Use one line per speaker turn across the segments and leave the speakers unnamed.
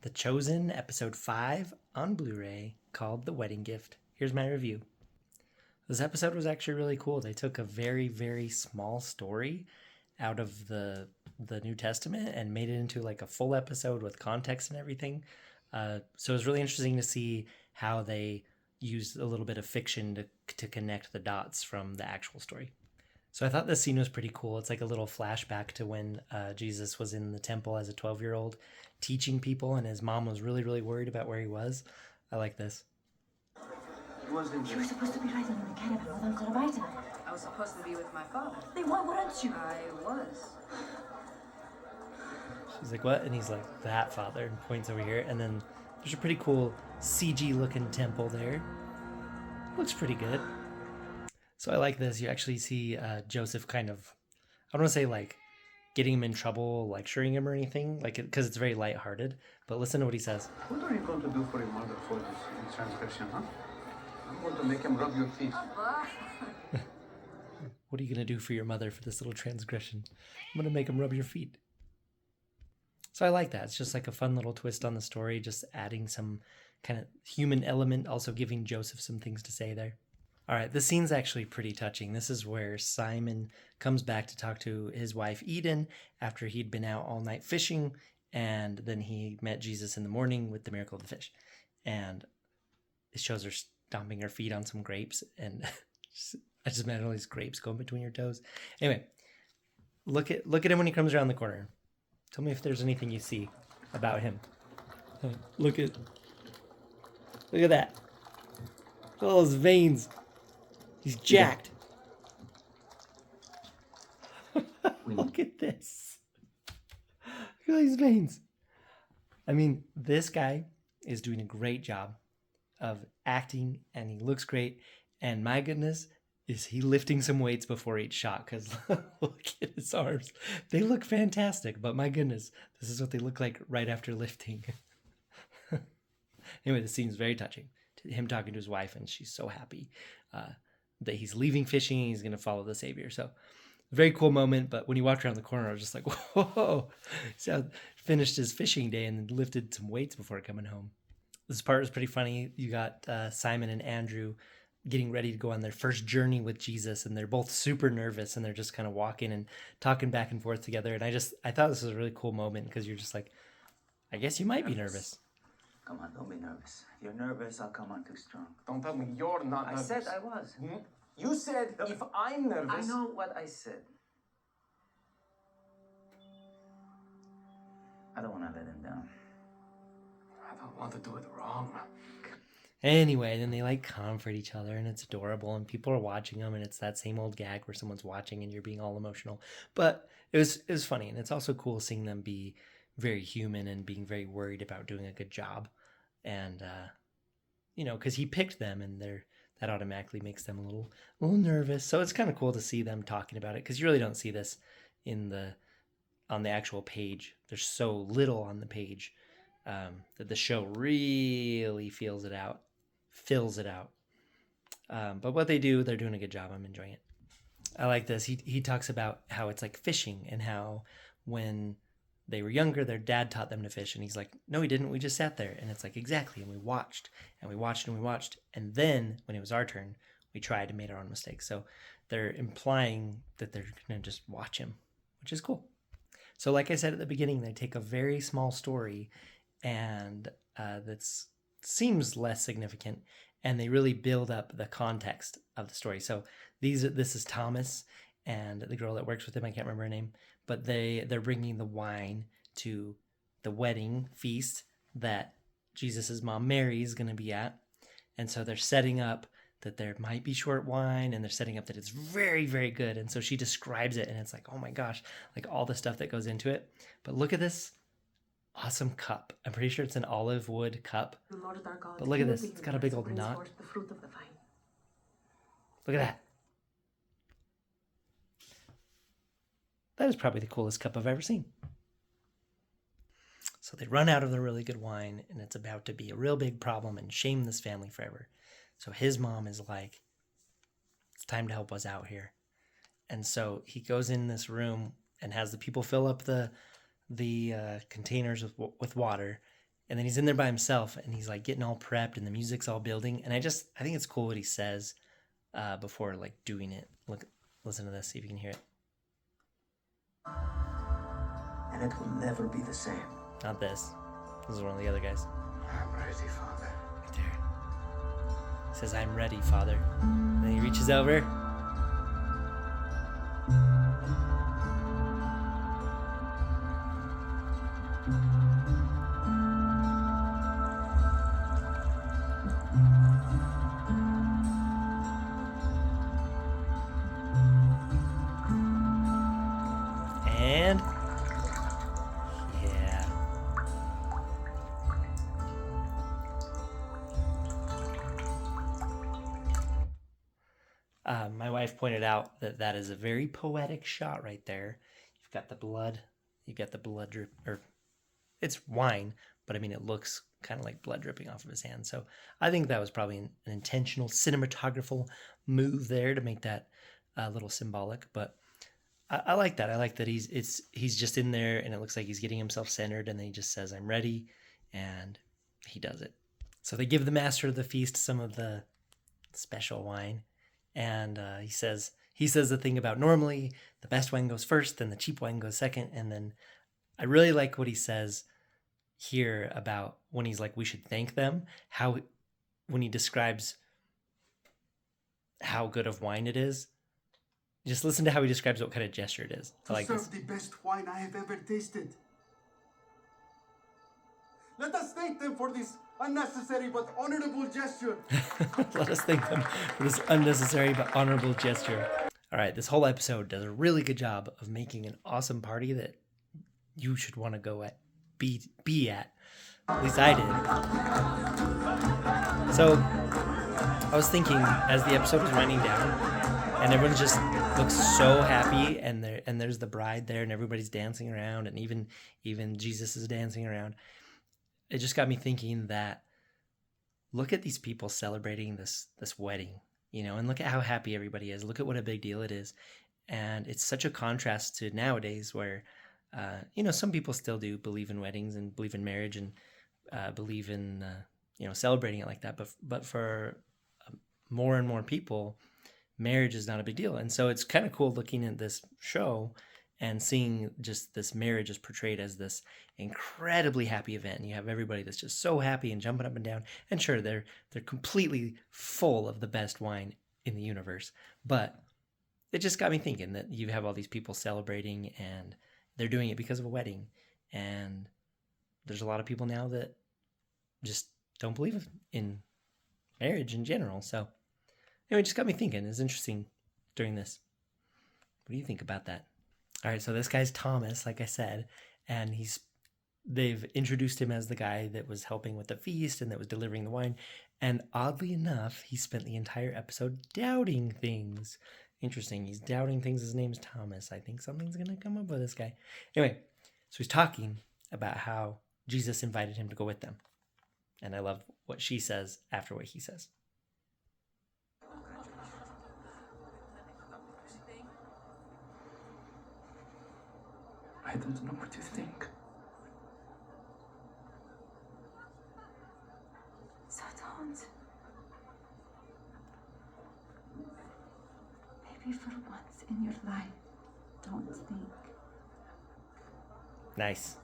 The Chosen, Episode 5 on Blu-ray, called The Wedding Gift. Here's my review. This episode was actually really cool. They took a very, very small story out of the New Testament and made it into like a full episode with context and everything. So it was really interesting to see how they used a little bit of fiction to connect the dots from the actual story. So I thought this scene was pretty cool. It's like a little flashback to when Jesus was in the temple as a 12-year-old teaching people, and his mom was really, really worried about where he was. I like this.
You were supposed to be riding in the caravan with Uncle Abida.
I was supposed to be with my father.
Then why weren't you?
I was.
She's like, what? And he's like, that father, and points over here. And then there's a pretty cool CG-looking temple there. Looks pretty good. So I like this. You actually see Joseph kind of, I don't want to say like getting him in trouble, lecturing him or anything, like because it's very lighthearted. But listen to what he says.
What are you going to do for your mother for this transgression, huh? I'm going to make him rub your feet.
What are you going to do for your mother for this little transgression? I'm going to make him rub your feet. So I like that. It's just like a fun little twist on the story, just adding some kind of human element, also giving Joseph some things to say there. All right, this scene's actually pretty touching. This is where Simon comes back to talk to his wife Eden after he'd been out all night fishing, and then he met Jesus in the morning with the miracle of the fish. And it shows her stomping her feet on some grapes, and I just imagine all these grapes going between your toes. Anyway, look at him when he comes around the corner. Tell me if there's anything you see about him. Look at that. Look at all those veins. He's jacked. Look at this. Look at all these veins. I mean, this guy is doing a great job of acting, and he looks great. And my goodness, is he lifting some weights before each shot? Because look at his arms. They look fantastic, but my goodness, this is what they look like right after lifting. Anyway, the scene's very touching. Him talking to his wife, and she's so happy that he's leaving fishing and he's going to follow the Savior. So, very cool moment. But when he walked around the corner, I was just like, whoa. So, finished his fishing day and lifted some weights before coming home. This part was pretty funny. You got Simon and Andrew getting ready to go on their first journey with Jesus, and they're both super nervous, and they're just kind of walking and talking back and forth together. And I thought this was a really cool moment, because you're just like, I guess you might be nervous.
Come on, don't be nervous. If you're nervous, I'll come on too strong.
Don't tell me you're not nervous.
I said I was.
You said if I'm nervous.
I know what I said. I don't want to let him down.
I don't want to do it wrong.
Anyway, then they like comfort each other, and it's adorable, and people are watching them, and it's that same old gag where someone's watching and you're being all emotional. But it was funny, and it's also cool seeing them be very human and being very worried about doing a good job. And because he picked them, and that automatically makes them a little nervous. So it's kind of cool to see them talking about it, because you really don't see this on the actual page. There's so little on the page that the show really fills it out. But what they do, they're doing a good job. I'm enjoying it. I like this. He talks about how it's like fishing, and how when they were younger, their dad taught them to fish. And he's like, no, he didn't. We just sat there. And it's like, exactly. And we watched and we watched and we watched. And then when it was our turn, we tried and made our own mistakes. So they're implying that they're going to just watch him, which is cool. So like I said at the beginning, they take a very small story and that seems less significant, and they really build up the context of the story. So this is Thomas and the girl that works with him. I can't remember her name, but they're bringing the wine to the wedding feast that Jesus's mom Mary is going to be at. And so they're setting up that there might be short wine, and they're setting up that it's very, very good. And so she describes it, and it's like, oh my gosh, like all the stuff that goes into it. But look at this awesome cup. I'm pretty sure it's an olive wood cup. But look at this. It's got a big old knot. Look at that. That is probably the coolest cup I've ever seen. So they run out of the really good wine, and it's about to be a real big problem and shame this family forever. So his mom is like, it's time to help us out here. And so he goes in this room and has the people fill up the containers with water, And then he's in there by himself, and he's like getting all prepped, and the music's all building. And I think it's cool what he says before like doing it. Listen to this, see if you can hear it.
And it will never be the same.
Not this. This is one of the other guys.
I'm ready, Father.
Right there. He says, "I'm ready, Father." And then he reaches over. And yeah. My wife pointed out that is a very poetic shot right there. You've got the blood drip, or it's wine, but I mean, it looks kind of like blood dripping off of his hand. So I think that was probably an intentional cinematographical move there to make that a little symbolic. But I like that. I like that he's just in there, and it looks like he's getting himself centered, and then he just says, "I'm ready," and he does it. So they give the master of the feast some of the special wine, and he says the thing about normally the best wine goes first, then the cheap wine goes second, and then I really like what he says here about when he's like, we should thank them, when he describes how good of wine it is. Just listen to how he describes what kind of gesture it is. I like this.
The best wine I have ever tasted. Let us thank them for this unnecessary but honorable gesture.
Let us thank them for this unnecessary but honorable gesture. All right, this whole episode does a really good job of making an awesome party that you should want to go be at. At least I did. So I was thinking as the episode was winding down, and everyone just looks so happy, and there's the bride there, and everybody's dancing around, and even Jesus is dancing around. It just got me thinking that look at these people celebrating this wedding, and look at how happy everybody is. Look at what a big deal it is, and it's such a contrast to nowadays where some people still do believe in weddings and believe in marriage and believe in celebrating it like that, but for more and more people, marriage is not a big deal. And so it's kind of cool looking at this show and seeing just this marriage is portrayed as this incredibly happy event. And you have everybody that's just so happy and jumping up and down. And sure, they're completely full of the best wine in the universe. But it just got me thinking that you have all these people celebrating, and they're doing it because of a wedding. And there's a lot of people now that just don't believe in marriage in general. So anyway, it just got me thinking. It's interesting during this. What do you think about that? All right, so this guy's Thomas, like I said, and they've introduced him as the guy that was helping with the feast and that was delivering the wine. And oddly enough, he spent the entire episode doubting things. Interesting. He's doubting things. His name's Thomas. I think something's going to come up with this guy. Anyway, so he's talking about how Jesus invited him to go with them. And I love what she says after what he says.
I don't know what to think.
So don't. Maybe for once in your life, don't think.
Nice.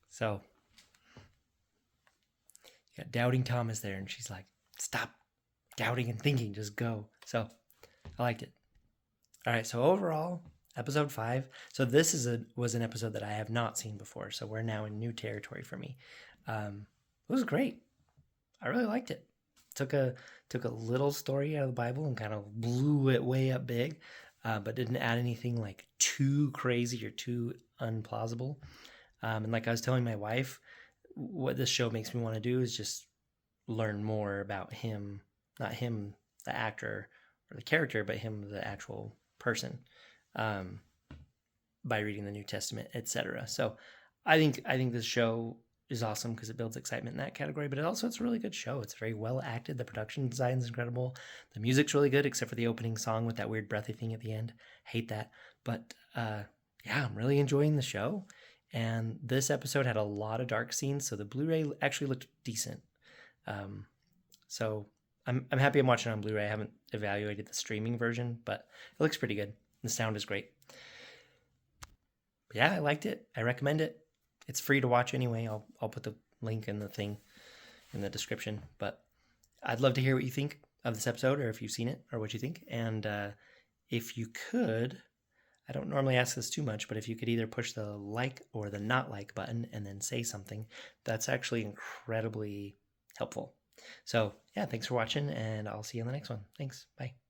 So you got doubting Thomas there, and she's like, stop doubting and thinking, just go. So I liked it. All right, so overall, episode 5. So this was an episode that I have not seen before, so we're now in new territory for me. It was great. I really liked it. Took a little story out of the Bible and kind of blew it way up big, but didn't add anything like too crazy or too unplausible. And like I was telling my wife, what this show makes me want to do is just learn more about him, not him, the actor or the character, but him, the actual person, by reading the New Testament, etc. So I think this show is awesome because it builds excitement in that category, but it's a really good show. It's very well acted. The production design is incredible. The music's really good, except for the opening song with that weird breathy thing at the end. Hate that. But yeah, I'm really enjoying the show. And this episode had a lot of dark scenes, so the Blu-ray actually looked decent. So I'm happy I'm watching it on Blu-ray. I haven't evaluated the streaming version, but it looks pretty good. The sound is great. But yeah, I liked it. I recommend it. It's free to watch anyway. I'll put the link in the thing in the description. But I'd love to hear what you think of this episode, or if you've seen it, or what you think. And if you could, I don't normally ask this too much, but if you could either push the like or the not like button and then say something, that's actually incredibly helpful. So yeah, thanks for watching, and I'll see you on the next one. Thanks. Bye.